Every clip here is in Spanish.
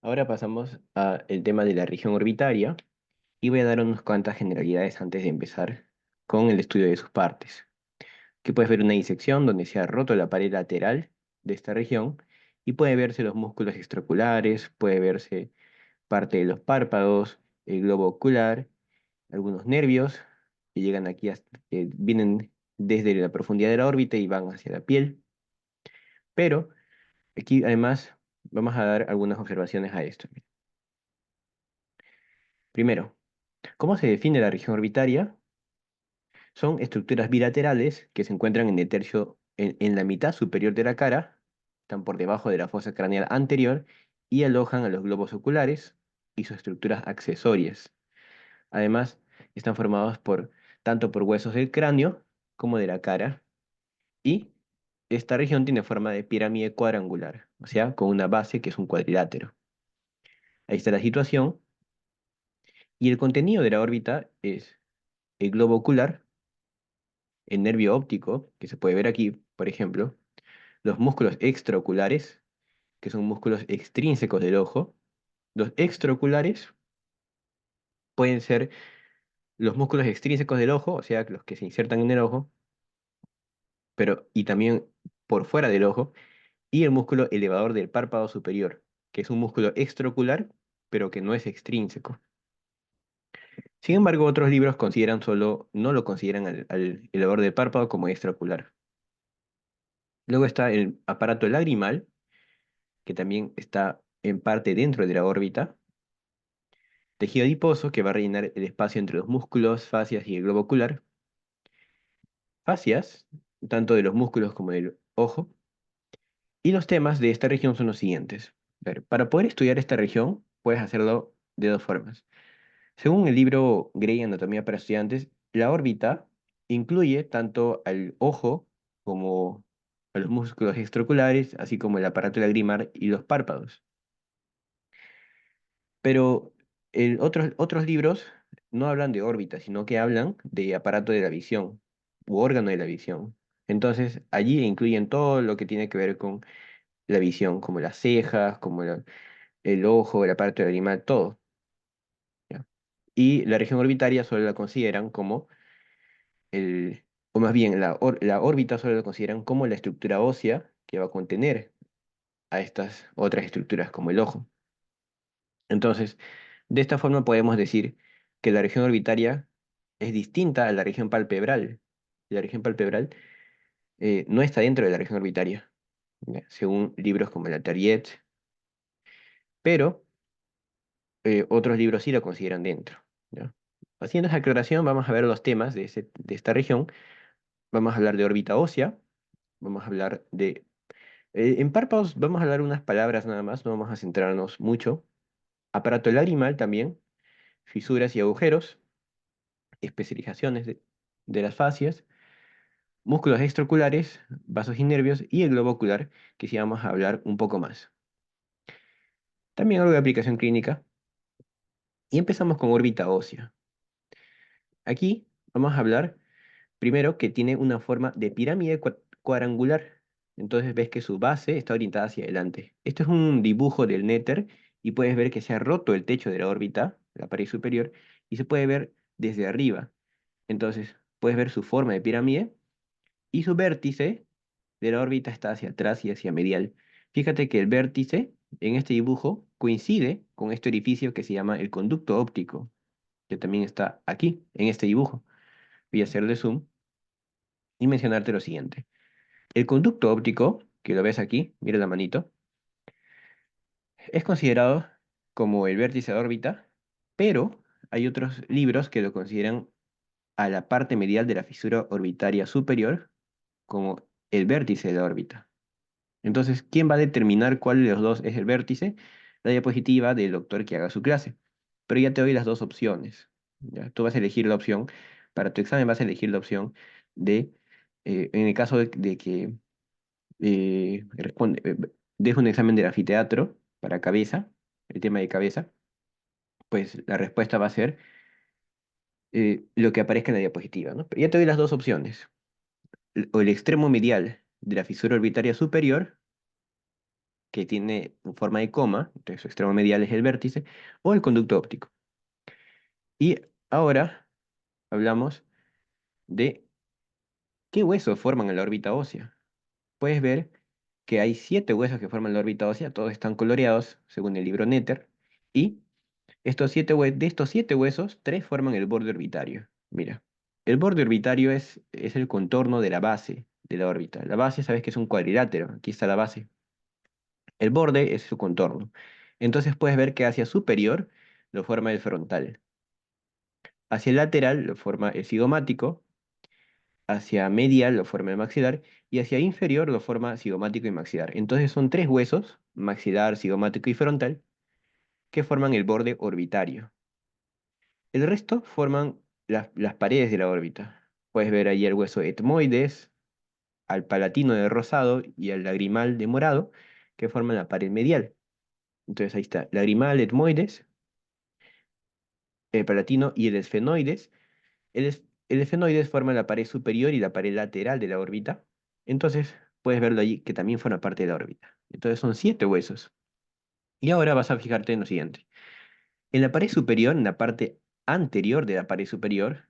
Ahora pasamos al tema de la región orbitaria y voy a dar unas cuantas generalidades antes de empezar con el estudio de sus partes. Aquí puedes ver una disección donde se ha roto la pared lateral de esta región y puede verse los músculos extraoculares, puede verse parte de los párpados, el globo ocular, algunos nervios que llegan aquí, vienen desde la profundidad de la órbita y van hacia la piel. Pero aquí además vamos a dar algunas observaciones a esto. Primero, ¿cómo se define la región orbitaria? Son estructuras bilaterales que se encuentran en el tercio, en la mitad superior de la cara, están por debajo de la fosa craneal anterior y alojan a los globos oculares y sus estructuras accesorias. Además, están formados tanto por huesos del cráneo como de la cara, y esta región tiene forma de pirámide cuadrangular, o sea, con una base que es un cuadrilátero. Ahí está la situación, y el contenido de la órbita es el globo ocular, el nervio óptico, que se puede ver aquí, por ejemplo, los músculos extraoculares, que son músculos extrínsecos del ojo. Los extraoculares pueden ser los músculos extrínsecos del ojo, o sea, los que se insertan en el ojo, pero y también por fuera del ojo, y el músculo elevador del párpado superior, que es un músculo extraocular, pero que no es extrínseco. Sin embargo, otros libros no lo consideran al elevador del párpado como extraocular. Luego está el aparato lagrimal, que también está en parte dentro de la órbita. Tejido adiposo, que va a rellenar el espacio entre los músculos, fascias y el globo ocular. Fascias, tanto de los músculos como del ojo. Y los temas de esta región son los siguientes. A ver, para poder estudiar esta región, puedes hacerlo de dos formas. Según el libro Gray, Anatomía para Estudiantes, la órbita incluye tanto al ojo como a los músculos extraoculares, así como el aparato lagrimal y los párpados. Pero otros libros no hablan de órbita, sino que hablan de aparato de la visión u órgano de la visión. Entonces, allí incluyen todo lo que tiene que ver con la visión, como las cejas, como el ojo, el aparato del animal, todo. ¿Ya? Y la región orbitaria solo la consideran como o más bien la órbita solo la consideran como la estructura ósea que va a contener a estas otras estructuras como el ojo. Entonces, de esta forma podemos decir que la región orbitaria es distinta a la región palpebral. La región palpebral no está dentro de la región orbitaria, ¿ya? Según libros como la Tariet, pero otros libros sí lo consideran dentro, ¿ya? Haciendo esa aclaración, vamos a ver los temas de esta región. Vamos a hablar de órbita ósea, vamos a hablar de... en párpados vamos a hablar unas palabras nada más, no vamos a centrarnos mucho. Aparato lagrimal también, fisuras y agujeros, especializaciones de las fascias, músculos extraoculares, vasos y nervios, y el globo ocular, que sí vamos a hablar un poco más. También algo de aplicación clínica, y empezamos con órbita ósea. Aquí vamos a hablar primero que tiene una forma de pirámide cuadrangular. Entonces ves que su base está orientada hacia adelante. Esto es un dibujo del néter y puedes ver que se ha roto el techo de la órbita, la pared superior, y se puede ver desde arriba. Entonces puedes ver su forma de pirámide y su vértice de la órbita está hacia atrás y hacia medial. Fíjate que el vértice en este dibujo coincide con este orificio que se llama el conducto óptico, que también está aquí, en este dibujo. Voy a hacerle zoom y mencionarte lo siguiente. El conducto óptico, que lo ves aquí, mira la manito, es considerado como el vértice de órbita, pero hay otros libros que lo consideran a la parte medial de la fisura orbitaria superior como el vértice de la órbita. Entonces, ¿quién va a determinar cuál de los dos es el vértice? La diapositiva del doctor que haga su clase. Pero ya te doy las dos opciones. ¿Ya? Tú vas a elegir la opción, para tu examen vas a elegir la opción de, en el caso de que dejo un examen de anfiteatro para cabeza, el tema de cabeza, pues la respuesta va a ser lo que aparezca en la diapositiva, ¿no? Pero ya te doy las dos opciones. O el extremo medial de la fisura orbitaria superior que tiene forma de coma, entonces su extremo medial es el vértice, o el conducto óptico. Y ahora hablamos de qué huesos forman la órbita ósea. Puedes ver que hay 7 huesos que forman la órbita ósea, todos están coloreados según el libro Netter, y de estos 7 huesos, 3 forman el borde orbitario. Mira, el borde orbitario es el contorno de la base de la órbita. La base, sabes que es un cuadrilátero, aquí está la base. El borde es su contorno. Entonces puedes ver que hacia superior lo forma el frontal, hacia el lateral lo forma el cigomático, hacia medial lo forma el maxilar y hacia inferior lo forma cigomático y maxilar. Entonces son 3 huesos, maxilar, cigomático y frontal, que forman el borde orbitario. El resto forman las paredes de la órbita. Puedes ver ahí el hueso etmoides, al palatino de rosado y al lagrimal de morado, que forman la pared medial. Entonces ahí está, lagrimal, etmoides, el palatino y el esfenoides. El esfenoides forma la pared superior y la pared lateral de la órbita. Entonces puedes verlo allí que también forma parte de la órbita. Entonces son 7 huesos. Y ahora vas a fijarte en lo siguiente. En la pared superior, en la parte anterior de la pared superior,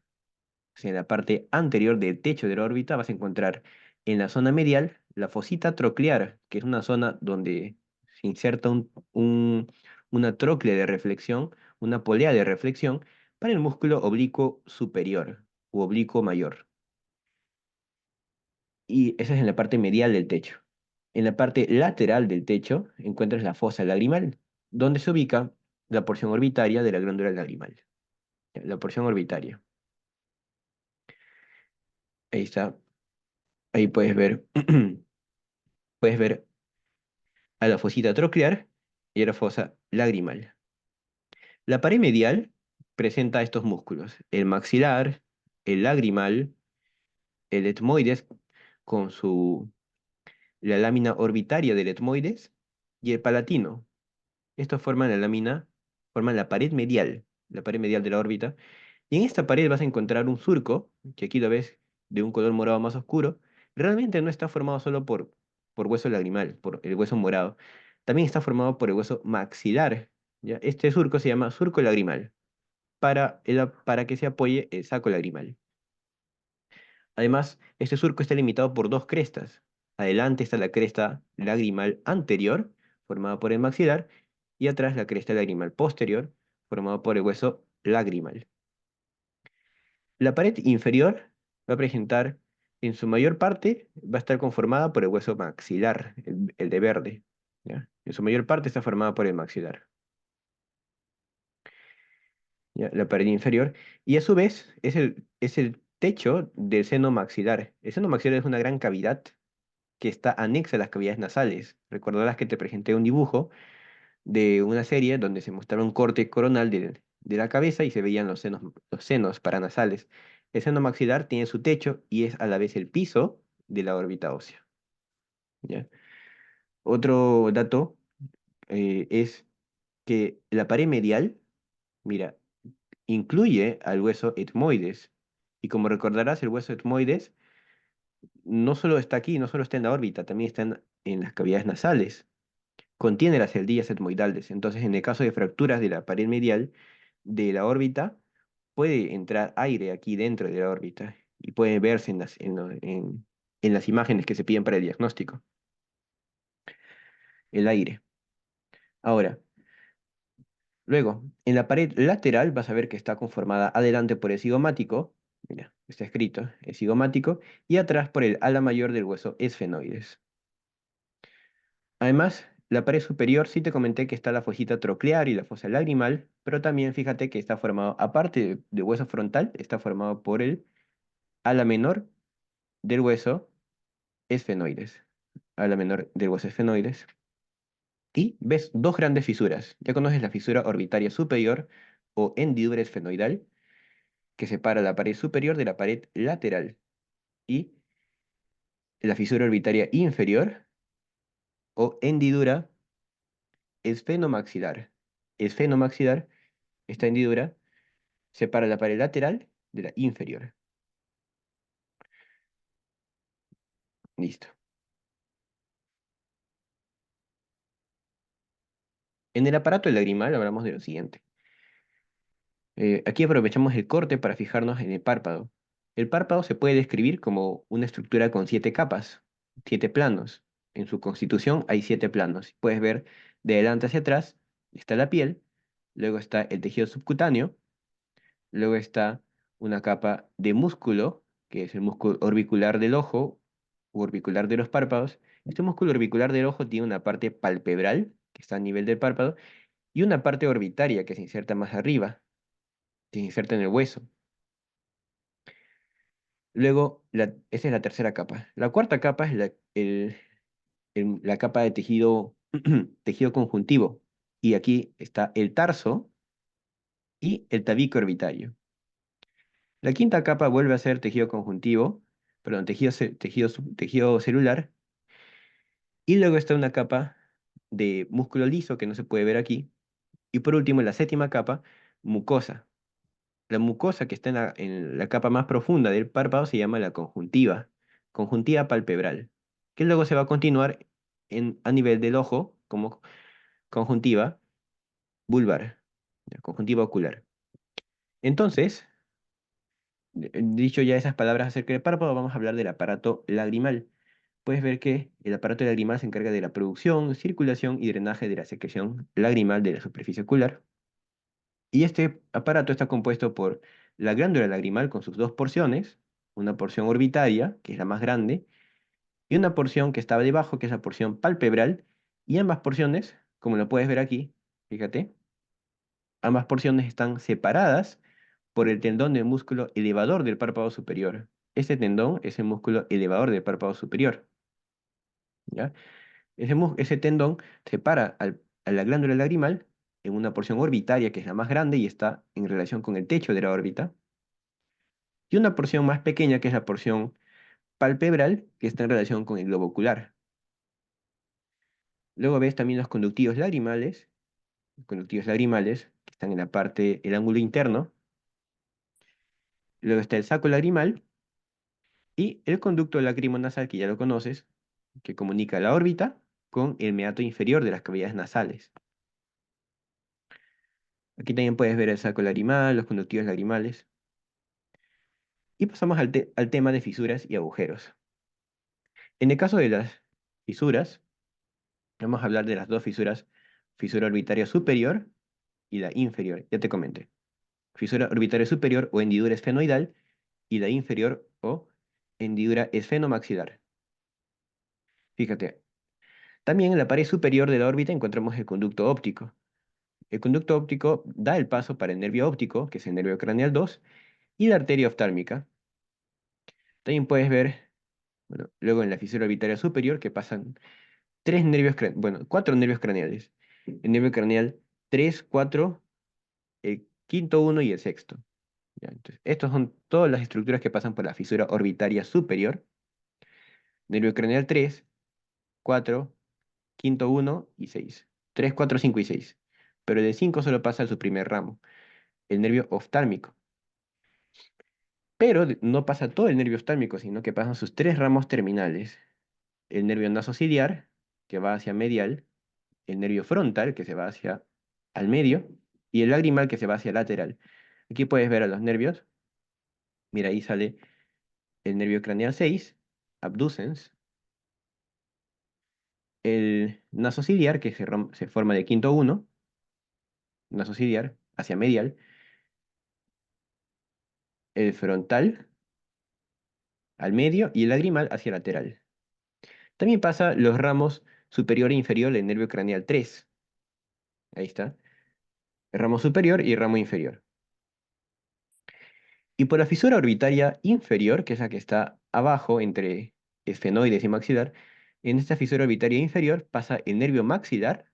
o sea, en la parte anterior del techo de la órbita, vas a encontrar en la zona medial la fosita troclear, que es una zona donde se inserta una tróclea de reflexión, una polea de reflexión para el músculo oblicuo superior u oblicuo mayor. Y esa es en la parte medial del techo. En la parte lateral del techo encuentras la fosa lagrimal, donde se ubica la porción orbitaria de la glándula lagrimal. La porción orbitaria. Ahí está. Ahí puedes ver a la fosita troclear y a la fosa lagrimal. La pared medial presenta estos músculos: el maxilar, el lagrimal, el etmoides con la lámina orbitaria del etmoides y el palatino. Estos forman la pared medial de la órbita. Y en esta pared vas a encontrar un surco, que aquí lo ves de un color morado más oscuro. Realmente no está formado solo por hueso lagrimal, por el hueso morado. También está formado por el hueso maxilar. ¿Ya? Este surco se llama surco lagrimal, para que se apoye el saco lagrimal. Además, este surco está limitado por 2 crestas. Adelante está la cresta lagrimal anterior, formada por el maxilar, y atrás la cresta lagrimal posterior, formada por el hueso lagrimal. La pared inferior va a presentar, en su mayor parte, va a estar conformada por el hueso maxilar, el de verde. ¿Ya? En su mayor parte está formada por el maxilar, ¿ya? La pared inferior. Y a su vez es el techo del seno maxilar. El seno maxilar es una gran cavidad que está anexa a las cavidades nasales. Recordarás que te presenté un dibujo de una serie donde se mostraba un corte coronal de la cabeza y se veían los senos paranasales. El seno maxilar tiene su techo y es a la vez el piso de la órbita ósea. ¿Ya? Otro dato es que la pared medial, mira, incluye al hueso etmoides. Y como recordarás, el hueso etmoides no solo está aquí, no solo está en la órbita, también está en las cavidades nasales. Contiene las celdillas etmoidales. Entonces, en el caso de fracturas de la pared medial de la órbita, puede entrar aire aquí dentro de la órbita y puede verse en las imágenes que se piden para el diagnóstico, el aire. Ahora, luego, en la pared lateral vas a ver que está conformada adelante por el cigomático, mira, está escrito, el cigomático, y atrás por el ala mayor del hueso esfenoides. Además, la pared superior sí te comenté que está la fosita troclear y la fosa lagrimal, pero también fíjate que está formado, aparte de hueso frontal, está formado por el ala menor del hueso esfenoides. Ala menor del hueso esfenoides. Y ves 2 grandes fisuras. Ya conoces la fisura orbitaria superior o hendidura esfenoidal, que separa la pared superior de la pared lateral. Y la fisura orbitaria inferior o hendidura esfenomaxilar. Esfenomaxilar, esta hendidura separa la pared lateral de la inferior. Listo. En el aparato lagrimal hablamos de lo siguiente. Aquí aprovechamos el corte para fijarnos en el párpado. El párpado se puede describir como una estructura con 7 capas, 7 planos. En su constitución hay 7 planos. Puedes ver de adelante hacia atrás está la piel, luego está el tejido subcutáneo, luego está una capa de músculo, que es el músculo orbicular del ojo u orbicular de los párpados. Este músculo orbicular del ojo tiene una parte palpebral, que está a nivel del párpado, y una parte orbitaria, que se inserta más arriba, se inserta en el hueso. Luego, esa es la tercera capa. La cuarta capa es la capa de tejido, tejido conjuntivo. Y aquí está el tarso y el tabique orbitario. La quinta capa vuelve a ser tejido conjuntivo, perdón, tejido celular. Y luego está una capa de músculo liso que no se puede ver aquí. Y por último, la séptima capa, mucosa. La mucosa que está en la capa más profunda del párpado se llama la conjuntiva, conjuntiva palpebral, que luego se va a continuar a nivel del ojo como conjuntiva vulvar, la conjuntiva ocular. Entonces, dicho ya esas palabras acerca del párpado, vamos a hablar del aparato lagrimal. Puedes ver que el aparato lagrimal se encarga de la producción, circulación y drenaje de la secreción lagrimal de la superficie ocular. Y este aparato está compuesto por la glándula lagrimal con sus 2 porciones, una porción orbitaria, que es la más grande, y una porción que estaba debajo, que es la porción palpebral, y ambas porciones, como lo puedes ver aquí, fíjate, ambas porciones están separadas por el tendón del músculo elevador del párpado superior. Este tendón es el músculo elevador del párpado superior, ¿ya? Ese tendón separa a la glándula lagrimal en una porción orbitaria, que es la más grande y está en relación con el techo de la órbita, y una porción más pequeña, que es la porción palpebral, que está en relación con el globo ocular. Luego ves también los conductivos lagrimales, que están en la parte, el ángulo interno. Luego está el saco lagrimal y el conducto lacrimonasal, que ya lo conoces, que comunica la órbita con el meato inferior de las cavidades nasales. Aquí también puedes ver el saco lagrimal, los conductivos lagrimales. Y pasamos al tema de fisuras y agujeros. En el caso de las fisuras, vamos a hablar de las dos fisuras, fisura orbitaria superior y la inferior. Ya te comenté. Fisura orbitaria superior o hendidura esfenoidal y la inferior o hendidura esfenomaxilar. Fíjate, también en la pared superior de la órbita encontramos el conducto óptico. El conducto óptico da el paso para el nervio óptico, que es el nervio craneal 2, y la arteria oftálmica. También puedes ver, bueno, luego en la fisura orbitaria superior que pasan 4 nervios craneales. El nervio craneal 3, 4, el quinto uno y el sexto. ¿Ya? Entonces, estos son todas las estructuras que pasan por la fisura orbitaria superior. Nervio craneal 3, 4, quinto uno y 6. 3, 4, 5 y 6. Pero el de 5 solo pasa a su primer ramo, el nervio oftálmico. Pero no pasa todo el nervio oftálmico, sino que pasan sus 3 ramos terminales. El nervio nasociliar, que va hacia medial, el nervio frontal, que se va hacia al medio, y el lagrimal, que se va hacia lateral. Aquí puedes ver a los nervios. Mira, ahí sale el nervio craneal 6, abducens, el nasociliar, que se forma de quinto uno, nasociliar, hacia medial, el frontal al medio y el lagrimal hacia lateral. También pasa los ramos superior e inferior del nervio craneal 3. Ahí está. El ramo superior y el ramo inferior. Y por la fisura orbitaria inferior, que es la que está abajo entre esfenoides y maxilar, en esta fisura orbitaria inferior pasa el nervio maxilar,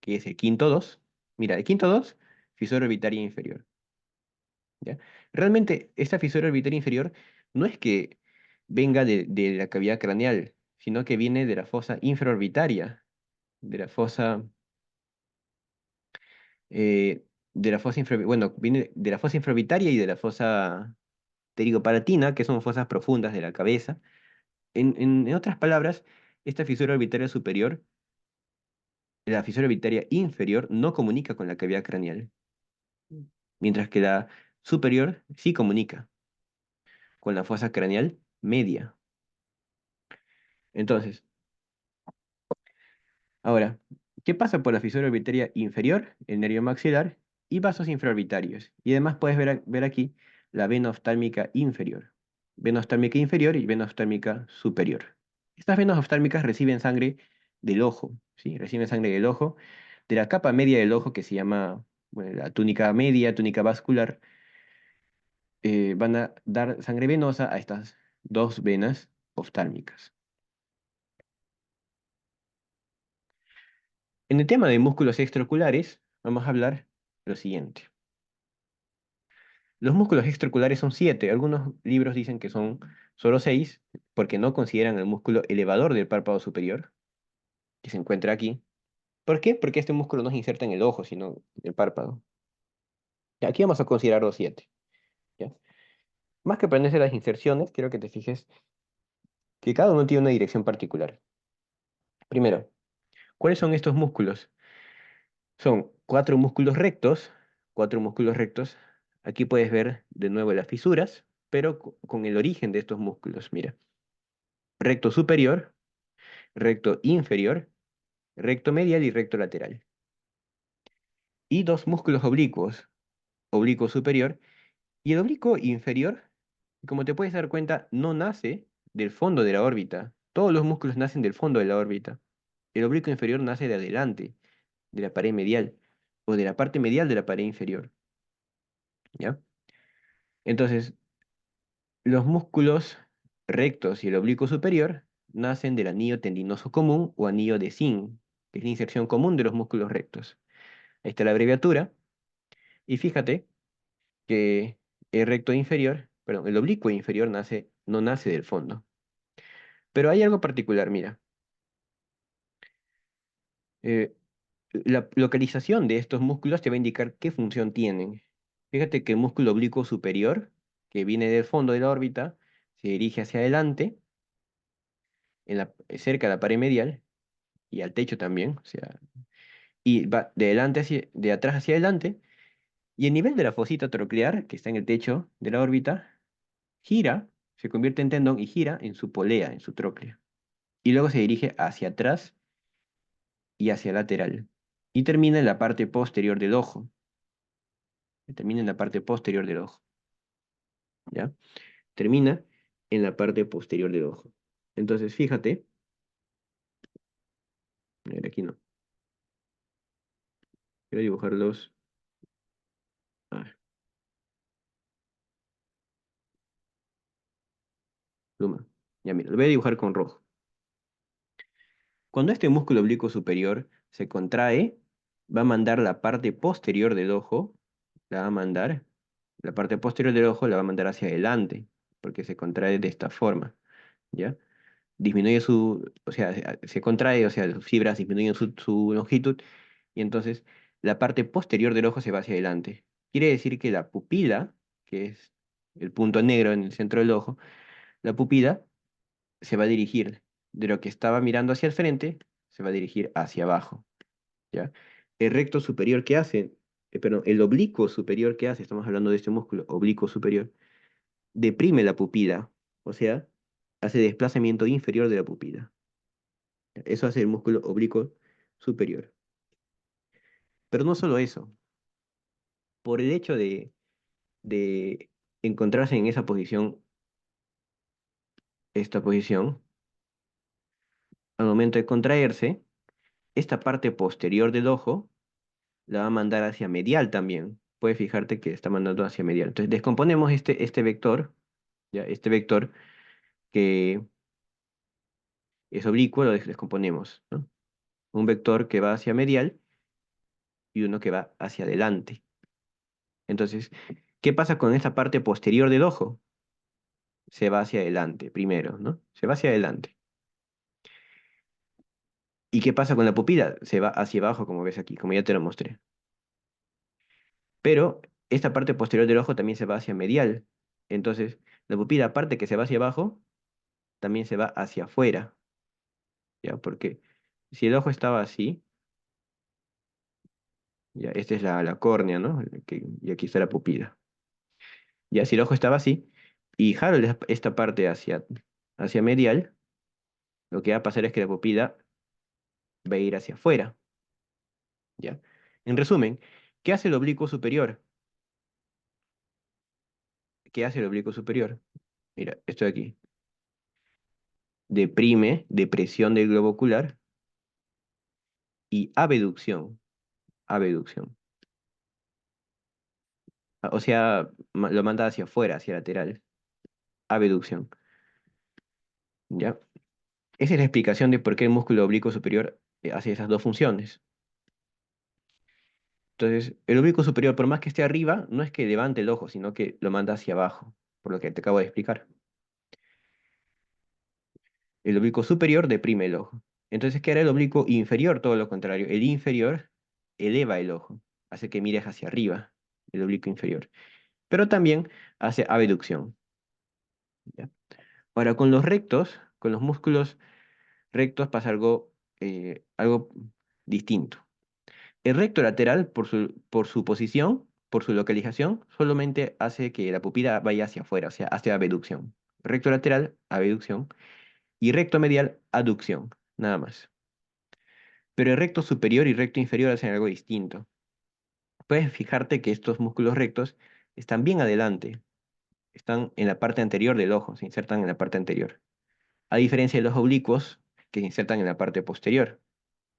que es el quinto 2. Mira, el quinto 2, fisura orbitaria inferior. ¿Ya? Realmente, esta fisura orbitaria inferior no es que venga de la cavidad craneal, sino que viene de la fosa infraorbitaria, de la fosa, bueno, viene de la fosa infraorbitaria y de la fosa pterigopalatina, que son fosas profundas de la cabeza. En otras palabras, esta fisura orbitaria superior La fisura orbitaria inferior no comunica con la cavidad craneal, mientras que la superior sí comunica con la fosa craneal media. Entonces, ahora, ¿qué pasa por la fisura orbitaria inferior, el nervio maxilar, y vasos infraorbitarios? Y además puedes ver aquí la vena oftálmica inferior. Vena oftálmica inferior y vena oftálmica superior. Estas venas oftálmicas reciben sangre del ojo, ¿sí? Reciben sangre del ojo, de la capa media del ojo que se llama, bueno, la túnica media, túnica vascular. Van a dar sangre venosa a estas dos venas oftálmicas. En el tema de músculos extraoculares, vamos a hablar lo siguiente. Los músculos extraoculares son 7. Algunos libros dicen que son solo 6 porque no consideran el músculo elevador del párpado superior, que se encuentra aquí. ¿Por qué? Porque este músculo no se inserta en el ojo, sino en el párpado. Y aquí vamos a considerar los 7. ¿Ya? Más que aprenderse las inserciones, quiero que te fijes que cada uno tiene una dirección particular. Primero, ¿cuáles son estos músculos? Son cuatro músculos rectos. Aquí puedes ver de nuevo las fisuras, pero con el origen de estos músculos. Mira, recto superior, recto inferior, recto medial y recto lateral. Y dos músculos oblicuos, oblicuo superior. Y el oblicuo inferior, como te puedes dar cuenta, no nace del fondo de la órbita. Todos los músculos nacen del fondo de la órbita. El oblicuo inferior nace de adelante, de la pared medial, o de la parte medial de la pared inferior. ¿Ya? Entonces, los músculos rectos y el oblicuo superior nacen del anillo tendinoso común o anillo de Zinc, que es la inserción común de los músculos rectos. Ahí está la abreviatura. Y fíjate que el recto inferior, perdón, el oblicuo inferior no nace del fondo. Pero hay algo particular, mira. eh, la localización de estos músculos te va a indicar qué función tienen. Fíjate que el músculo oblicuo superior, que viene del fondo de la órbita, se dirige hacia adelante, cerca de la pared medial y al techo también, o sea, y va de atrás hacia adelante, y el nivel de la fosita troclear, que está en el techo de la órbita, gira, se convierte en tendón y gira en su polea, en su tróclea. Y luego se dirige hacia atrás y hacia lateral. Y termina en la parte posterior del ojo. Termina en la parte posterior del ojo. ¿Ya? Termina en la parte posterior del ojo. Entonces, fíjate, a ver, aquí no. Quiero dibujarlos. A ver, pluma. Ya mira, lo voy a dibujar con rojo. Cuando este músculo oblicuo superior se contrae, va a mandar la parte posterior del ojo, la va a mandar, la parte posterior del ojo la va a mandar hacia adelante, porque se contrae de esta forma, ¿ya? Disminuye o sea, se contrae, o sea, las fibras disminuyen su longitud, y entonces la parte posterior del ojo se va hacia adelante. Quiere decir que la pupila, que es el punto negro en el centro del ojo, la pupila se va a dirigir de lo que estaba mirando hacia el frente, se va a dirigir hacia abajo, ¿ya? El recto superior que hace, perdón, el oblicuo superior que hace, estamos hablando de este músculo oblicuo superior, deprime la pupila, o sea, hace desplazamiento inferior de la pupila. Eso hace el músculo oblicuo superior. Pero no solo eso, por el hecho de encontrarse en esa posición, esta posición, al momento de contraerse, esta parte posterior del ojo la va a mandar hacia medial también. Puedes fijarte que está mandando hacia medial. Entonces descomponemos este vector, ¿ya? Este vector que es oblicuo, lo descomponemos, ¿no? Un vector que va hacia medial y uno que va hacia adelante. Entonces, ¿qué pasa con esta parte posterior del ojo? Se va hacia adelante primero, ¿no? Se va hacia adelante. ¿Y qué pasa con la pupila? Se va hacia abajo, como ves aquí, como ya te lo mostré. Pero esta parte posterior del ojo también se va hacia medial. Entonces, la pupila, aparte que se va hacia abajo, también se va hacia afuera, ¿ya? Porque si el ojo estaba así, Ya, esta es la córnea, ¿no? Y aquí está la pupila. Ya, si el ojo estaba así, y jalo esta parte hacia medial, lo que va a pasar es que la pupila va a ir hacia afuera, ¿ya? En resumen, ¿qué hace el oblicuo superior? ¿Qué hace el oblicuo superior? Mira, esto de aquí. Deprime, depresión del globo ocular y abducción. Abducción. O sea, lo manda hacia afuera, hacia lateral. Abducción. ¿Ya? Esa es la explicación de por qué el músculo oblicuo superior hace esas dos funciones. Entonces, el oblicuo superior, por más que esté arriba, no es que levante el ojo, sino que lo manda hacia abajo, por lo que te acabo de explicar. El oblicuo superior deprime el ojo. Entonces, ¿qué hará el oblicuo inferior? Todo lo contrario. El inferior eleva el ojo, hace que mires hacia arriba, el oblicuo inferior. Pero también hace abducción. ¿Ya? Ahora, con los rectos, con los músculos rectos pasa algo distinto. El recto lateral, por su posición, por su localización, solamente hace que la pupila vaya hacia afuera, o sea, hacia abducción. Recto lateral, abducción. Y recto medial, aducción. Nada más. Pero el recto superior y recto inferior hacen algo distinto. Puedes fijarte que estos músculos rectos están bien adelante, están en la parte anterior del ojo, se insertan en la parte anterior. A diferencia de los oblicuos, que se insertan en la parte posterior.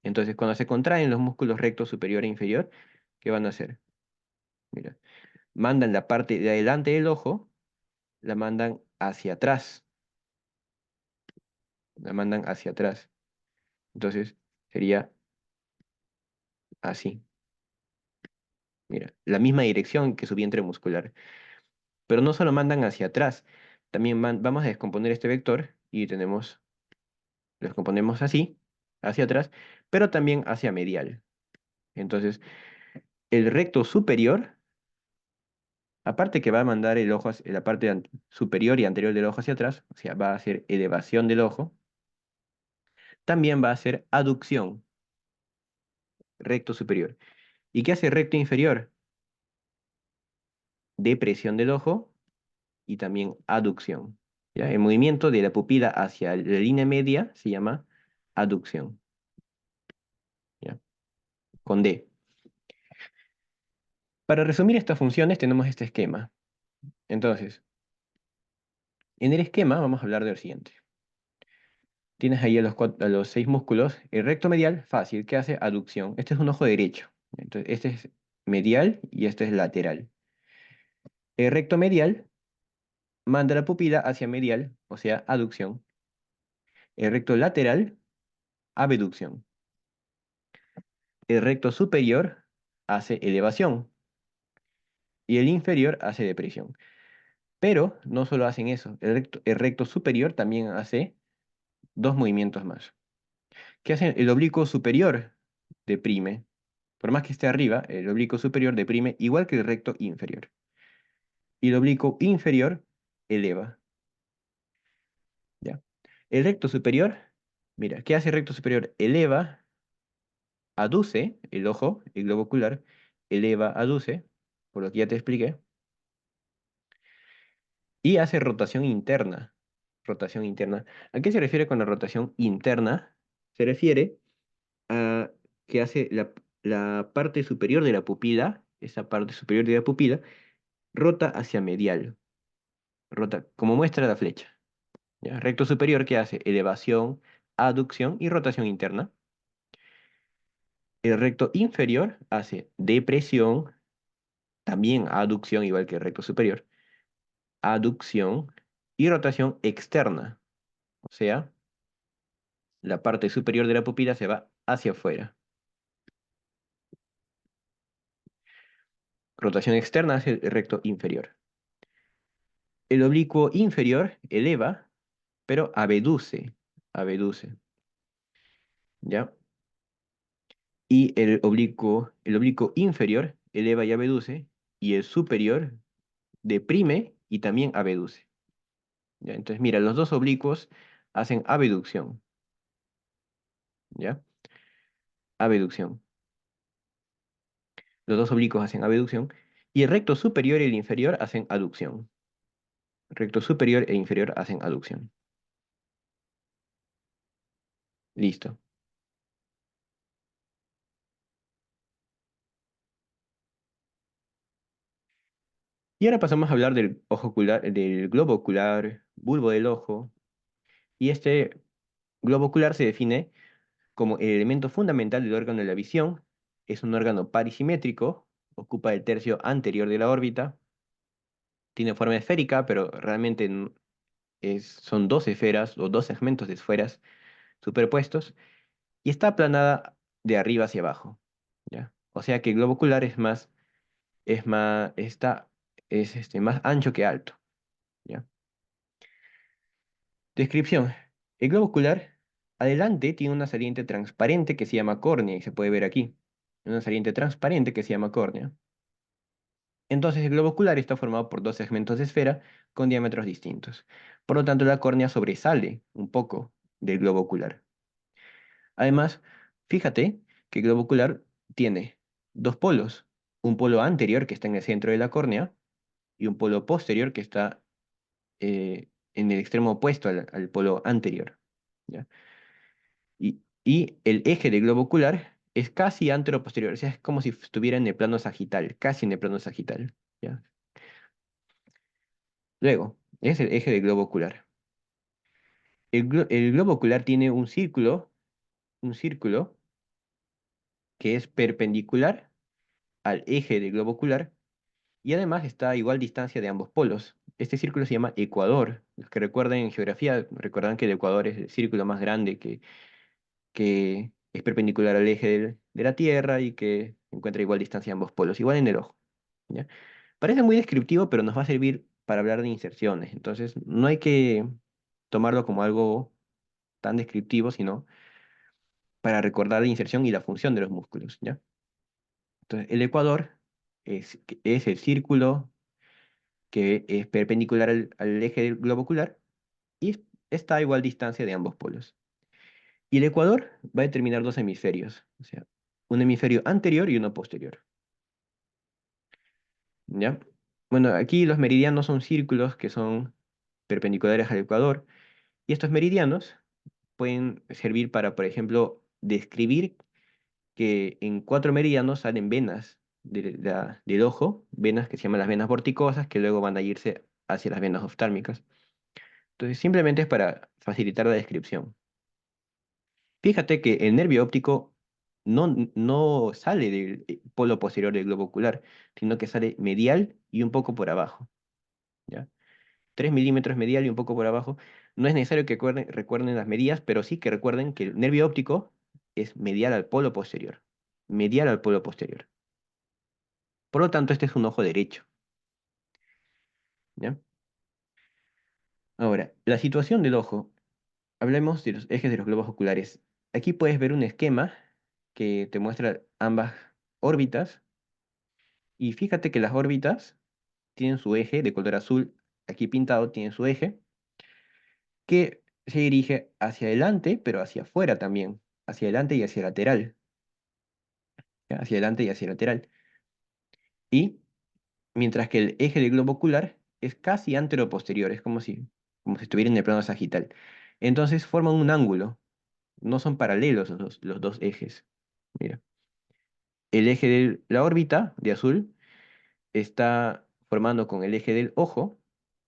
Entonces, cuando se contraen los músculos recto superior e inferior, ¿qué van a hacer? Mira, mandan la parte de adelante del ojo, la mandan hacia atrás, la mandan hacia atrás. Entonces, sería así. Mira, la misma dirección que su vientre muscular. Pero no solo mandan hacia atrás, también vamos a descomponer este vector y lo descomponemos así, hacia atrás, pero también hacia medial. Entonces, el recto superior, aparte que va a mandar el ojo hacia la parte superior y anterior del ojo hacia atrás, o sea, va a hacer elevación del ojo, también va a hacer aducción, recto superior. ¿Y qué hace recto inferior? Depresión del ojo y también aducción. ¿Ya? El movimiento de la pupila hacia la línea media se llama aducción. ¿Ya? Con D. Para resumir estas funciones tenemos este esquema. Entonces, en el esquema vamos a hablar de lo siguiente. Tienes ahí a los 6 músculos. El recto medial, fácil, ¿qué hace? Aducción. Este es un ojo derecho. Entonces, este es medial y este es lateral. El recto medial manda la pupila hacia medial, o sea, aducción. El recto lateral, abducción. El recto superior hace elevación y el inferior hace depresión. Pero no solo hacen eso, el recto superior también hace dos movimientos más. ¿Qué hace el oblicuo superior? Deprime. Por más que esté arriba, el oblicuo superior deprime igual que el recto inferior. Y el oblicuo inferior eleva. ¿Ya? El recto superior, mira, ¿qué hace el recto superior? Eleva, aduce el ojo, el globo ocular, eleva, aduce, por lo que ya te expliqué, y hace rotación interna. Rotación interna. ¿A qué se refiere con la rotación interna? Se refiere a que hace la parte superior de la pupila, esa parte superior de la pupila, rota hacia medial, rota, como muestra la flecha. ¿Ya? Recto superior que hace elevación, aducción y rotación interna. El recto inferior hace depresión, también aducción, igual que el recto superior, aducción y rotación externa. O sea, la parte superior de la pupila se va hacia afuera. Rotación externa hacia el recto inferior. El oblicuo inferior eleva, pero abduce, abduce, ¿ya? Y el oblicuo inferior eleva y abduce, y el superior deprime y también abduce, ¿ya? Entonces, mira, los dos oblicuos hacen abducción, ¿ya? Abducción. Los dos oblicuos hacen abducción. Y el recto superior y el inferior hacen aducción. Recto superior e inferior hacen aducción. Listo. Y ahora pasamos a hablar del ojo ocular, del globo ocular, bulbo del ojo. Y este globo ocular se define como el elemento fundamental del órgano de la visión. Es un órgano parisimétrico, ocupa el tercio anterior de la órbita, tiene forma esférica, pero realmente son dos esferas o dos segmentos de esferas superpuestos y está aplanada de arriba hacia abajo, ¿ya? O sea que el globo ocular es más ancho que alto, ¿ya? Descripción. El globo ocular adelante tiene una saliente transparente que se llama córnea y se puede ver aquí. Una saliente transparente que se llama córnea. Entonces el globo ocular está formado por dos segmentos de esfera con diámetros distintos. Por lo tanto, la córnea sobresale un poco del globo ocular. Además, fíjate que el globo ocular tiene dos polos. Un polo anterior que está en el centro de la córnea y un polo posterior que está en el extremo opuesto al polo anterior. ¿Ya? Y el eje del globo ocular es casi anteroposterior, o sea, es como si estuviera en el plano sagital, casi en el plano sagital. ¿Ya? Luego, es el eje del globo ocular. El globo ocular tiene un círculo que es perpendicular al eje del globo ocular y además está a igual distancia de ambos polos. Este círculo se llama ecuador. Los que recuerden en geografía recordarán que el ecuador es el círculo más grande que es perpendicular al eje de la Tierra y que encuentra igual distancia de ambos polos, igual en el ojo. ¿Ya? Parece muy descriptivo, pero nos va a servir para hablar de inserciones. Entonces, no hay que tomarlo como algo tan descriptivo, sino para recordar la inserción y la función de los músculos, ¿ya? Entonces, el ecuador es el círculo que es perpendicular al eje del globo ocular y está a igual distancia de ambos polos. Y el ecuador va a determinar dos hemisferios, o sea, un hemisferio anterior y uno posterior, ¿ya? Bueno, aquí los meridianos son círculos que son perpendiculares al ecuador y estos meridianos pueden servir para, por ejemplo, describir que en cuatro meridianos salen venas del ojo, venas que se llaman las venas vorticosas, que luego van a irse hacia las venas oftálmicas. Entonces, simplemente es para facilitar la descripción. Fíjate que el nervio óptico no sale del polo posterior del globo ocular, sino que sale medial y un poco por abajo, ¿ya? 3 milímetros medial y un poco por abajo. No es necesario que recuerden las medidas, pero sí que recuerden que el nervio óptico es medial al polo posterior. Medial al polo posterior. Por lo tanto, este es un ojo derecho, ¿ya? Ahora, la situación del ojo. Hablemos de los ejes de los globos oculares. Aquí puedes ver un esquema que te muestra ambas órbitas. Y fíjate que las órbitas tienen su eje de color azul, aquí pintado, tiene su eje, que se dirige hacia adelante, pero hacia afuera también, hacia adelante y hacia lateral, ¿ya? Hacia adelante y hacia lateral. Y mientras que el eje del globo ocular es casi anteroposterior, es como si estuviera en el plano sagital. Entonces forman un ángulo, no son paralelos los dos ejes. Mira, el eje de la órbita de azul está formando con el eje del ojo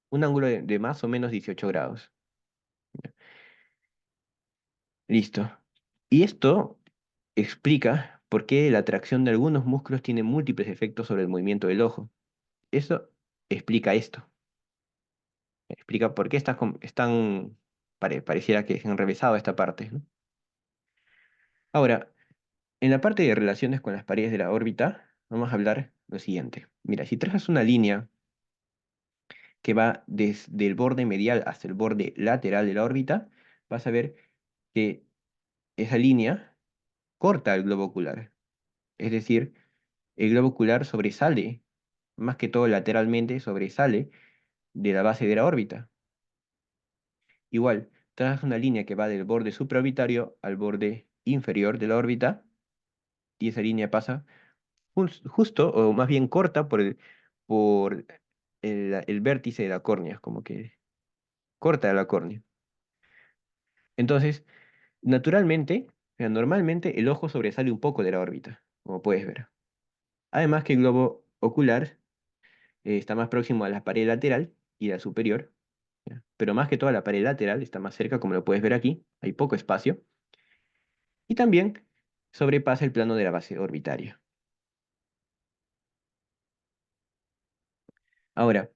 un ángulo de más o menos 18 grados. Listo. Y esto explica por qué la atracción de algunos músculos tiene múltiples efectos sobre el movimiento del ojo. Eso explica esto. Explica por qué pareciera que se han enrevesado esta parte, ¿no? Ahora, en la parte de relaciones con las paredes de la órbita, vamos a hablar lo siguiente. Mira, si trazas una línea que va desde el borde medial hasta el borde lateral de la órbita, vas a ver que esa línea corta el globo ocular. Es decir, el globo ocular sobresale, más que todo lateralmente, sobresale de la base de la órbita. Igual, trazas una línea que va del borde supraorbitario al borde inferior de la órbita, y esa línea pasa justo, o más bien corta por el vértice de la córnea, como que corta la córnea. Entonces, naturalmente, o sea, normalmente el ojo sobresale un poco de la órbita, como puedes ver. Además que el globo ocular está más próximo a la pared lateral y la superior, ¿ya? Pero más que toda la pared lateral está más cerca, como lo puedes ver aquí, hay poco espacio, y también sobrepasa el plano de la base orbitaria. Ahora,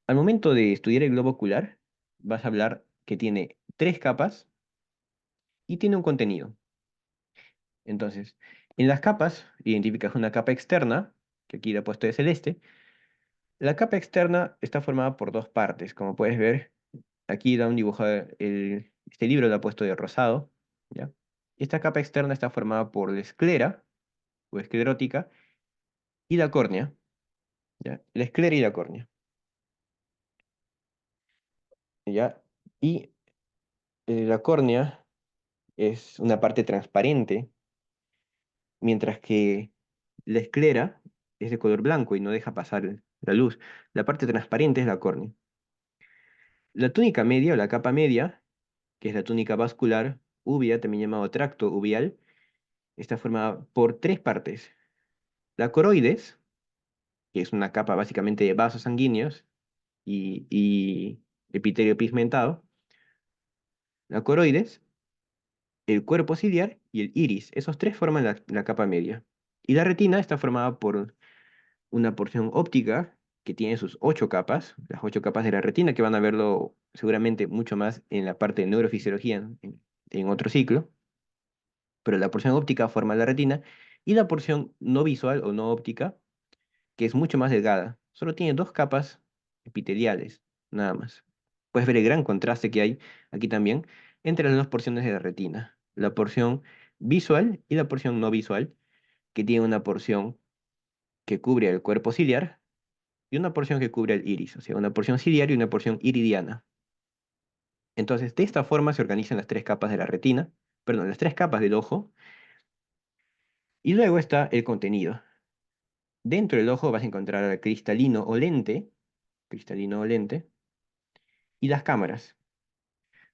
al momento de estudiar el globo ocular, vas a hablar que tiene tres capas y tiene un contenido. Entonces, en las capas, identificas una capa externa, que aquí la he puesto de celeste. La capa externa está formada por dos partes, como puedes ver. Aquí da un dibujo, este libro lo ha puesto de rosado, ¿ya? Esta capa externa está formada por la esclera, o esclerótica, y la córnea, ¿ya? La esclera y la córnea, ¿ya? Y la córnea es una parte transparente, mientras que la esclera es de color blanco y no deja pasar la luz. La parte transparente es la córnea. La túnica media o la capa media, que es la túnica vascular, uvea, también llamado tracto uveal, está formada por tres partes. La coroides, que es una capa básicamente de vasos sanguíneos y epitelio pigmentado. La coroides, el cuerpo ciliar y el iris. Esos tres forman la capa media. Y la retina está formada por una porción óptica que tiene sus ocho capas, las ocho capas de la retina, que van a verlo seguramente mucho más en la parte de neurofisiología en otro ciclo, pero la porción óptica forma la retina y la porción no visual o no óptica, que es mucho más delgada, solo tiene dos capas epiteliales, nada más. Puedes ver el gran contraste que hay aquí también entre las dos porciones de la retina, la porción visual y la porción no visual, que tiene una porción que cubre el cuerpo ciliar y una porción que cubre el iris, o sea, una porción ciliar y una porción iridiana. Entonces, de esta forma se organizan las tres capas de la retina, perdón, las tres capas del ojo, y luego está el contenido. Dentro del ojo vas a encontrar el cristalino o lente, y las cámaras.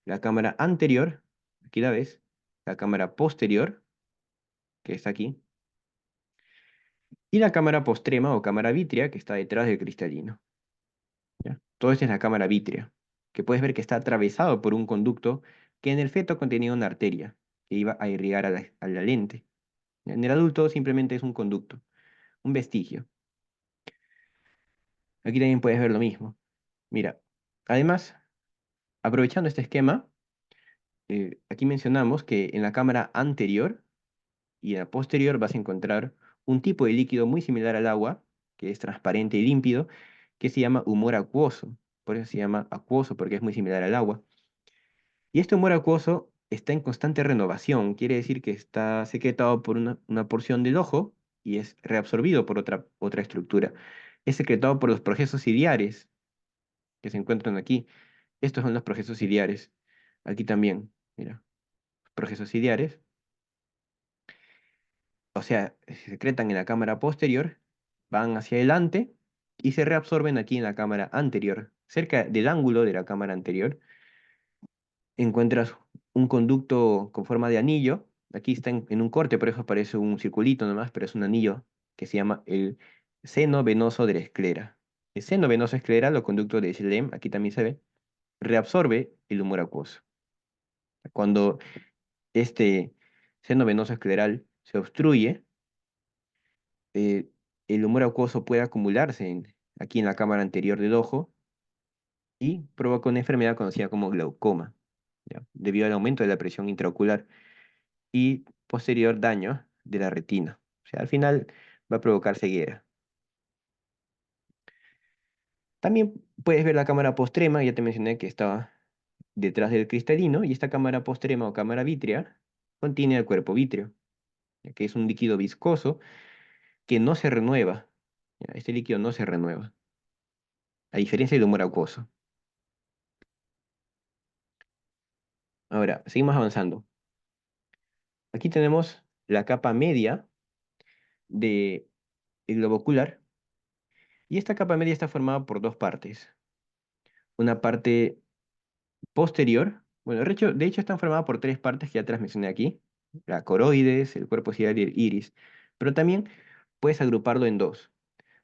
La cámara anterior, aquí la ves, la cámara posterior, que está aquí, y la cámara postrema o cámara vítrea, que está detrás del cristalino, ¿ya? Todo esto es la cámara vítrea, que puedes ver que está atravesado por un conducto que en el feto contenía una arteria que iba a irrigar a la lente. En el adulto simplemente es un conducto, un vestigio. Aquí también puedes ver lo mismo. Mira, además, aprovechando este esquema, aquí mencionamos que en la cámara anterior y en la posterior vas a encontrar un tipo de líquido muy similar al agua, que es transparente y límpido, que se llama humor acuoso. Por eso se llama acuoso, porque es muy similar al agua. Y este humor acuoso está en constante renovación, quiere decir que está secretado por una porción del ojo y es reabsorbido por otra estructura. Es secretado por los procesos ciliares que se encuentran aquí. Estos son los procesos ciliares. Aquí también, mira, procesos ciliares. O sea, se secretan en la cámara posterior, van hacia adelante y se reabsorben aquí en la cámara anterior. Cerca del ángulo de la cámara anterior encuentras un conducto con forma de anillo. Aquí está en un corte, por eso parece un circulito nomás, pero es un anillo que se llama el seno venoso de la esclera. El seno venoso escleral o conducto de Schlemm, aquí también se ve, reabsorbe el humor acuoso. Cuando este seno venoso escleral se obstruye, eh, el humor acuoso puede acumularse aquí en la cámara anterior del ojo y provoca una enfermedad conocida como glaucoma, ¿ya? Debido al aumento de la presión intraocular y posterior daño de la retina. O sea, al final va a provocar ceguera. También puedes ver la cámara postrema, ya te mencioné que estaba detrás del cristalino, y esta cámara postrema o cámara vítrea contiene el cuerpo vítreo, ya que es un líquido viscoso que no se renueva. ¿Ya? Este líquido no se renueva, a diferencia del humor acuoso. Ahora, seguimos avanzando. Aquí tenemos la capa media el globo ocular, y esta capa media está formada por dos partes. Una parte posterior, bueno, de hecho están formadas por tres partes que ya te las mencioné aquí, la coroides, el cuerpo ciliar y el iris, pero también puedes agruparlo en dos.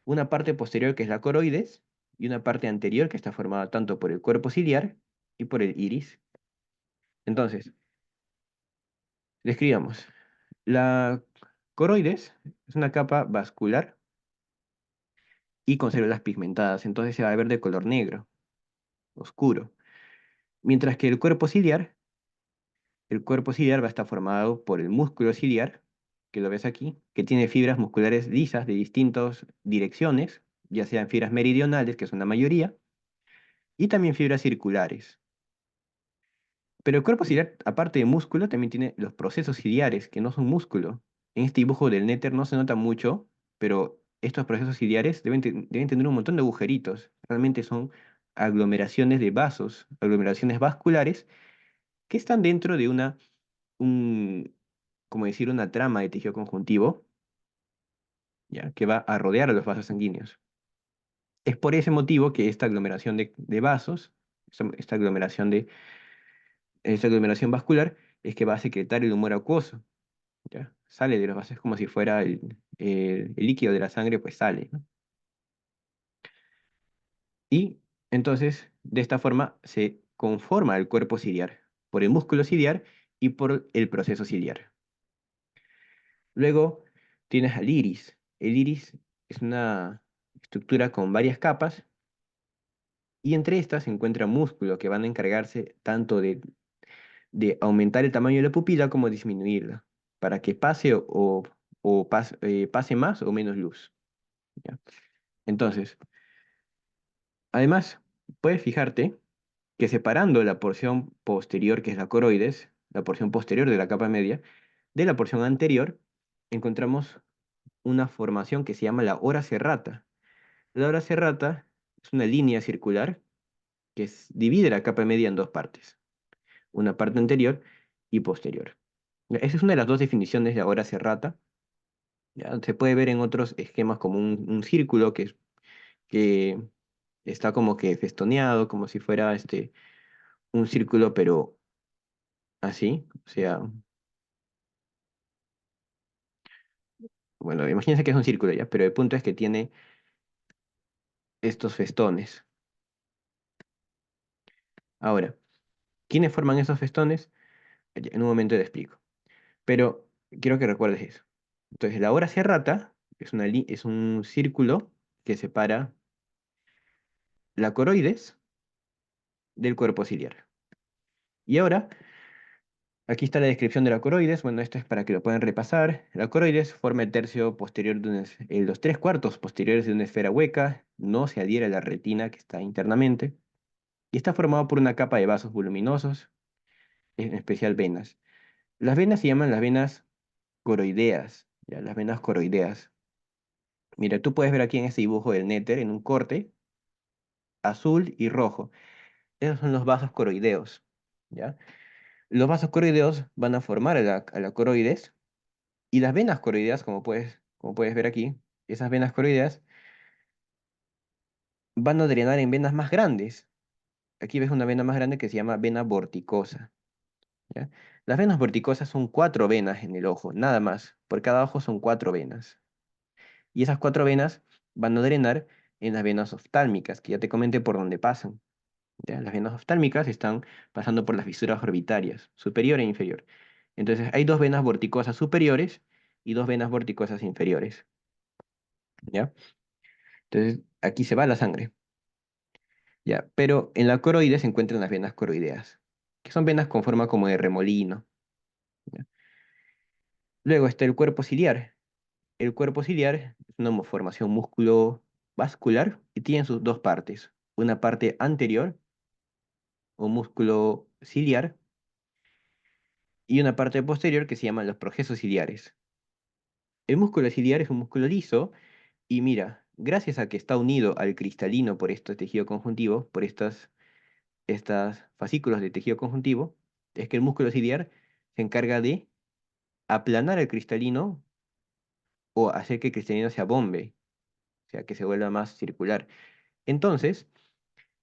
Una parte posterior que es la coroides y una parte anterior que está formada tanto por el cuerpo ciliar y por el iris. Entonces, describamos. La coroides es una capa vascular y con células pigmentadas, entonces se va a ver de color negro, oscuro. Mientras que el cuerpo ciliar va a estar formado por el músculo ciliar, que lo ves aquí, que tiene fibras musculares lisas de distintas direcciones, ya sean fibras meridionales, que son la mayoría, y también fibras circulares. Pero el cuerpo ciliar, aparte de músculo, también tiene los procesos ciliares, que no son músculo. En este dibujo del néter no se nota mucho, pero estos procesos ciliares deben tener un montón de agujeritos. Realmente son aglomeraciones de vasos, aglomeraciones vasculares, que están dentro de un, como decir, una trama de tejido conjuntivo, ¿ya? Que va a rodear a los vasos sanguíneos. Es por ese motivo que esta aglomeración de vasos, esta aglomeración vascular, es que va a secretar el humor acuoso. ¿Ya? Sale de los vasos como si fuera el líquido de la sangre, pues sale, ¿no? Y entonces, de esta forma, se conforma el cuerpo ciliar, por el músculo ciliar y por el proceso ciliar. Luego tienes al iris. El iris es una estructura con varias capas y entre estas se encuentra músculo que van a encargarse tanto de aumentar el tamaño de la pupila como disminuirla, para que pase pase más o menos luz. ¿Ya? Entonces, además, puedes fijarte que separando la porción posterior, que es la coroides, la porción posterior de la capa media, de la porción anterior, encontramos una formación que se llama la hora serrata. La hora serrata es una línea circular que divide la capa media en dos partes, una parte anterior y posterior. Esa es una de las dos definiciones de hora serrata. ¿Ya? Se puede ver en otros esquemas como un círculo que está como que festoneado, como si fuera un círculo, pero así. O sea, bueno, imagínense que es un círculo ya, pero el punto es que tiene estos festones. Ahora, ¿quiénes forman esos festones? Ya, en un momento te explico. Pero quiero que recuerdes eso. Entonces, la hora serrata es un círculo que separa la coroides del cuerpo ciliar. Y ahora, aquí está la descripción de la coroides. Bueno, esto es para que lo puedan repasar. La coroides forma el tercio posterior los tres cuartos posteriores de una esfera hueca. No se adhiere a la retina que está internamente. Y está formado por una capa de vasos voluminosos, en especial venas. Las venas se llaman las venas coroideas. ¿Ya? Las venas coroideas. Mira, tú puedes ver aquí en este dibujo del néter, en un corte, azul y rojo. Esos son los vasos coroideos. ¿Ya? Los vasos coroideos van a formar a la coroides. Y las venas coroideas, como puedes ver aquí, esas venas coroideas van a drenar en venas más grandes. Aquí ves una vena más grande que se llama vena vorticosa. ¿Ya? Las venas vorticosas son cuatro venas en el ojo, nada más. Por cada ojo son cuatro venas. Y esas cuatro venas van a drenar en las venas oftálmicas, que ya te comenté por dónde pasan. ¿Ya? Las venas oftálmicas están pasando por las fisuras orbitarias, superior e inferior. Entonces hay dos venas vorticosas superiores y dos venas vorticosas inferiores. ¿Ya? Entonces aquí se va la sangre. ¿Ya? Pero en la coroide se encuentran las venas coroideas, que son venas con forma como de remolino. ¿Ya? Luego está el cuerpo ciliar. El cuerpo ciliar es una formación músculo-vascular y tiene sus dos partes. Una parte anterior, o músculo ciliar, y una parte posterior que se llaman los procesos ciliares. El músculo ciliar es un músculo liso y mira, gracias a que está unido al cristalino por este tejido conjuntivo, por estas fascículos de tejido conjuntivo, es que el músculo ciliar se encarga de aplanar el cristalino o hacer que el cristalino se abombe, o sea, que se vuelva más circular. Entonces,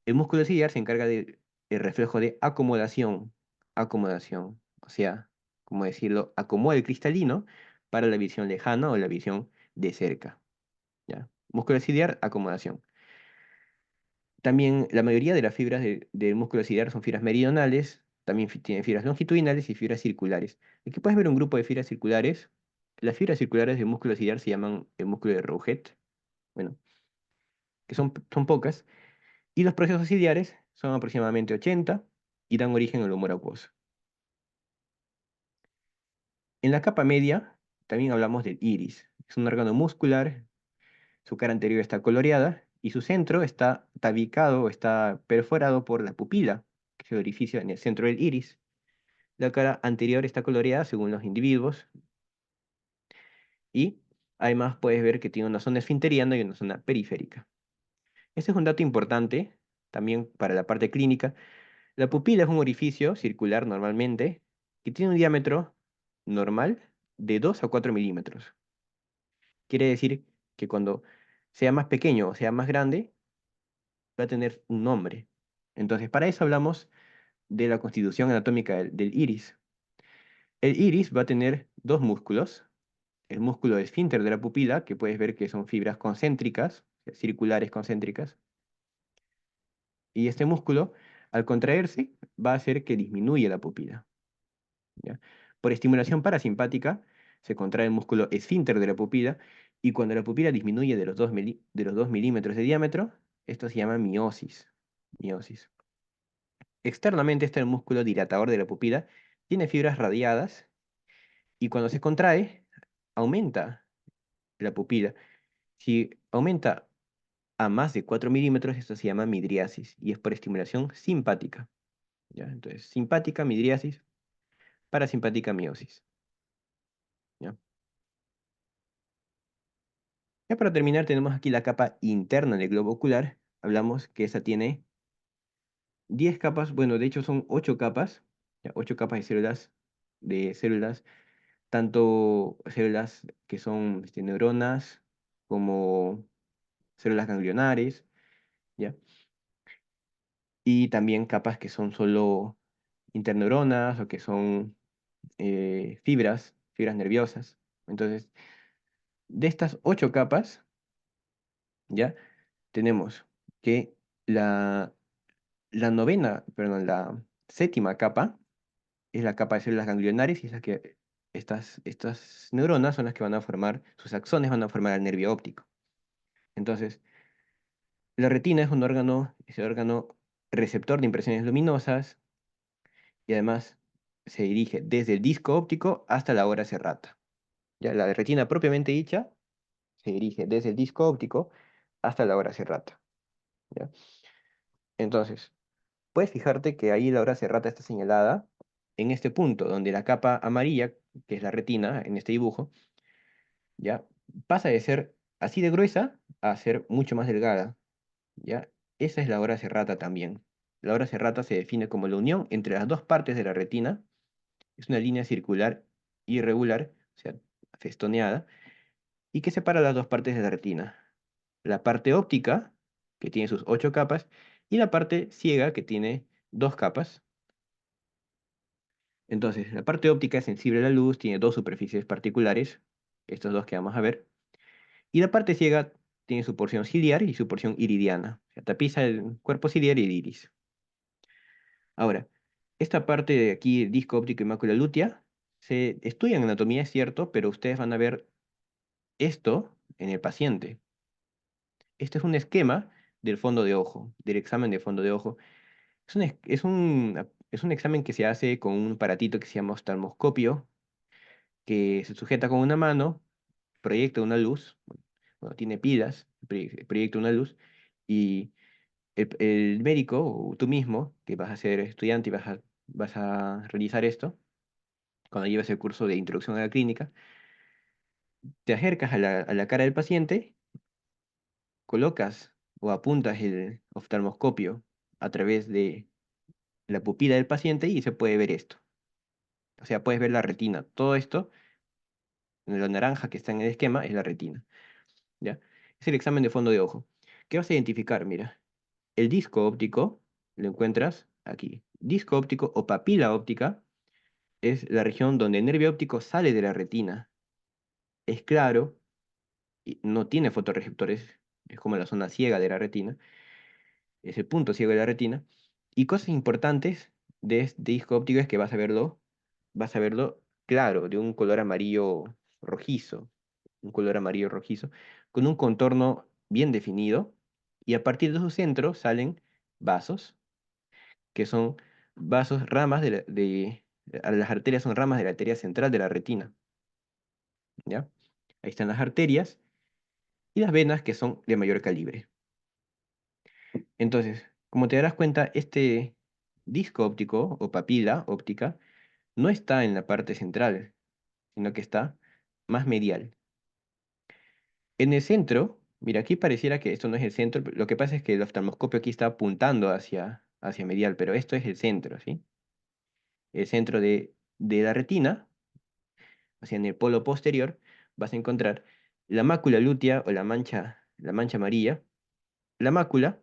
el músculo ciliar se encarga del reflejo de acomodación, acomodación, o sea, como decirlo, acomoda el cristalino para la visión lejana o la visión de cerca, ¿ya? Músculo ciliar, acomodación. También la mayoría de las fibras del músculo ciliar son fibras meridionales, también tienen fibras longitudinales y fibras circulares. Aquí puedes ver un grupo de fibras circulares. Las fibras circulares del músculo ciliar se llaman el músculo de Rouget, bueno, que son pocas, y los procesos ciliares son aproximadamente 80 y dan origen al humor acuoso. En la capa media también hablamos del iris. Es un órgano muscular, su cara anterior está coloreada y su centro está tabicado o está perforado por la pupila, que es el orificio en el centro del iris. La cara anterior está coloreada según los individuos y además puedes ver que tiene una zona esfinteriana y una zona periférica. Este es un dato importante también para la parte clínica. La pupila es un orificio circular normalmente que tiene un diámetro normal de 2 a 4 milímetros. Quiere decir que cuando sea más pequeño o sea más grande, va a tener un nombre. Entonces, para eso hablamos de la constitución anatómica del iris. El iris va a tener dos músculos. El músculo esfínter de la pupila, que puedes ver que son fibras concéntricas, circulares concéntricas. Y este músculo, al contraerse, va a hacer que disminuya la pupila, ¿ya? Por estimulación parasimpática, se contrae el músculo esfínter de la pupila, y cuando la pupila disminuye de los 2 milímetros de diámetro, esto se llama miosis. Miosis. Externamente está el músculo dilatador de la pupila, tiene fibras radiadas, y cuando se contrae, aumenta la pupila. Si aumenta a más de 4 milímetros, esto se llama midriasis, y es por estimulación simpática, ¿ya? Entonces, simpática, midriasis, parasimpática, miosis, ¿ya? Ya para terminar, tenemos aquí la capa interna del globo ocular. Hablamos que esa tiene 10 capas, bueno, de hecho son 8 capas, ¿ya? 8 capas de células, tanto células que son neuronas, como células ganglionares, ¿ya? Y también capas que son solo interneuronas o que son fibras nerviosas. Entonces, de estas 8 capas, ¿ya? Tenemos que la, la novena, perdón, la séptima capa es la capa de células ganglionares y es la que estas neuronas son las que van a formar, sus axones van a formar el nervio óptico. Entonces, la retina es el órgano receptor de impresiones luminosas y además se dirige desde el disco óptico hasta la hora serrata. Ya la retina propiamente dicha se dirige desde el disco óptico hasta la hora serrata, ¿ya? Entonces, puedes fijarte que ahí la hora serrata está señalada en este punto, donde la capa amarilla, que es la retina en este dibujo, ya pasa de ser así de gruesa a ser mucho más delgada, ¿ya? Esa es la hora serrata también. La hora serrata se define como la unión entre las dos partes de la retina. Es una línea circular irregular, o sea, festoneada, y que separa las dos partes de la retina. La parte óptica, que tiene sus 8 capas, y la parte ciega, que tiene 2 capas. Entonces, la parte óptica es sensible a la luz, tiene dos superficies particulares, estos dos que vamos a ver, y la parte ciega tiene su porción ciliar y su porción iridiana, o sea, tapiza el cuerpo ciliar y el iris. Ahora, esta parte de aquí, disco óptico y mácula lútea, se estudia en anatomía, es cierto, pero ustedes van a ver esto en el paciente. Este es un esquema del fondo de ojo, del examen de fondo de ojo. Es un examen que se hace con un aparatito que se llama oftalmoscopio, que se sujeta con una mano, proyecta una luz, bueno, tiene pilas, proyecta una luz, y el médico, o tú mismo, que vas a ser estudiante y vas a realizar esto, cuando llevas el curso de introducción a la clínica, te acercas a la cara del paciente, colocas o apuntas el oftalmoscopio a través de la pupila del paciente y se puede ver esto. O sea, puedes ver la retina. Todo esto la naranja que está en el esquema es la retina, ¿ya? Es el examen de fondo de ojo. ¿Qué vas a identificar? Mira, el disco óptico lo encuentras aquí. Disco óptico o papila óptica es la región donde el nervio óptico sale de la retina. Es claro, y no tiene fotorreceptores, es como la zona ciega de la retina, es el punto ciego de la retina. Y cosas importantes de este disco óptico es que vas a verlo claro, de un color amarillo rojizo, un color amarillo rojizo, con un contorno bien definido, y a partir de su centro salen vasos, que son vasos, ramas las arterias son ramas de la arteria central de la retina, ¿ya? Ahí están las arterias y las venas que son de mayor calibre. Entonces, como te darás cuenta, este disco óptico o papila óptica no está en la parte central, sino que está más medial. En el centro, mira, aquí pareciera que esto no es el centro, lo que pasa es que el oftalmoscopio aquí está apuntando hacia medial, pero esto es el centro, ¿sí? El centro de la retina, hacia en el polo posterior, vas a encontrar la mácula lútea o la mancha amarilla. La mácula,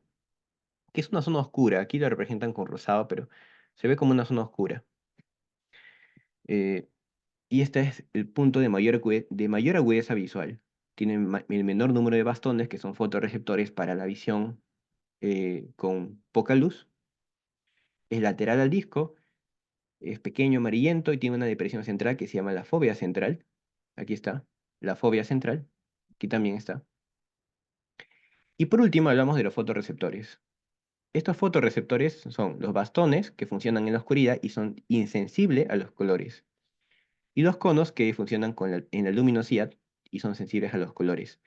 que es una zona oscura, aquí lo representan con rosado, pero se ve como una zona oscura. Eh, y este es el punto de mayor agudeza visual. Tiene el menor número de bastones, que son fotorreceptores para la visión con poca luz. Es lateral al disco, es pequeño, amarillento y tiene una depresión central que se llama la fóvea central. Aquí está, la fóvea central. Aquí también está. Y por último hablamos de los fotorreceptores. Estos fotorreceptores son los bastones que funcionan en la oscuridad y son insensibles a los colores. Y los conos que funcionan en la luminosidad y son sensibles a los colores.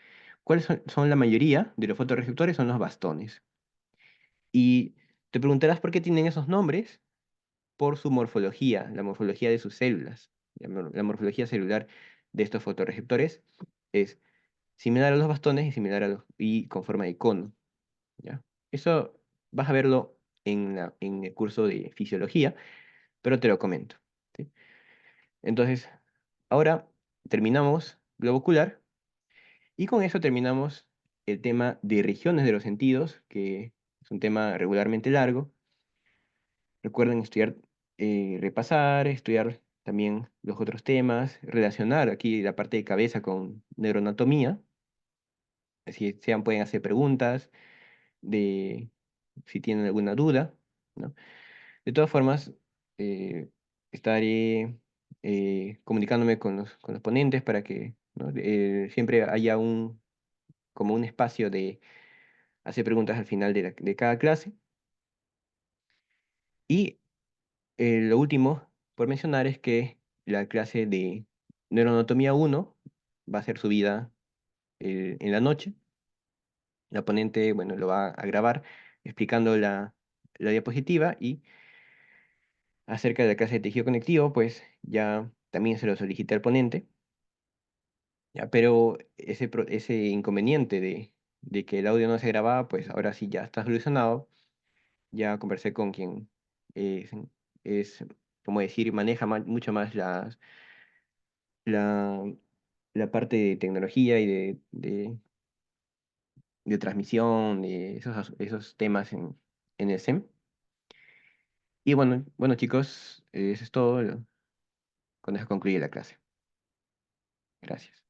¿Cuáles son la mayoría de los fotorreceptores? Son los bastones. Y te preguntarás por qué tienen esos nombres. Por su morfología, la morfología de sus células. La morfología celular de estos fotorreceptores es similar a los bastones y similar y con forma de cono, ¿ya? Eso vas a verlo en el curso de fisiología, pero te lo comento, ¿sí? Entonces, ahora terminamos globo ocular y con eso terminamos el tema de regiones de los sentidos, que es un tema regularmente largo. Recuerden estudiar, repasar, estudiar también los otros temas, relacionar aquí la parte de cabeza con neuroanatomía. Si sean, pueden hacer preguntas de si tienen alguna duda, ¿no? De todas formas, eh, estaré comunicándome con los ponentes para que, ¿no? Siempre haya como un espacio de hacer preguntas al final de cada clase. Y lo último por mencionar es que la clase de Neuroanatomía 1 va a ser subida en la noche. La ponente, bueno, lo va a grabar explicando la diapositiva y acerca de la clase de tejido conectivo, pues ya también se lo solicité al ponente, ya, pero ese inconveniente de que el audio no se grababa, pues ahora sí ya está solucionado. Ya conversé con quien es, es como decir, maneja mucho más la, la parte de tecnología y de transmisión, de esos temas en el SEM. Y bueno chicos, eso es todo. Con eso concluye la clase. Gracias.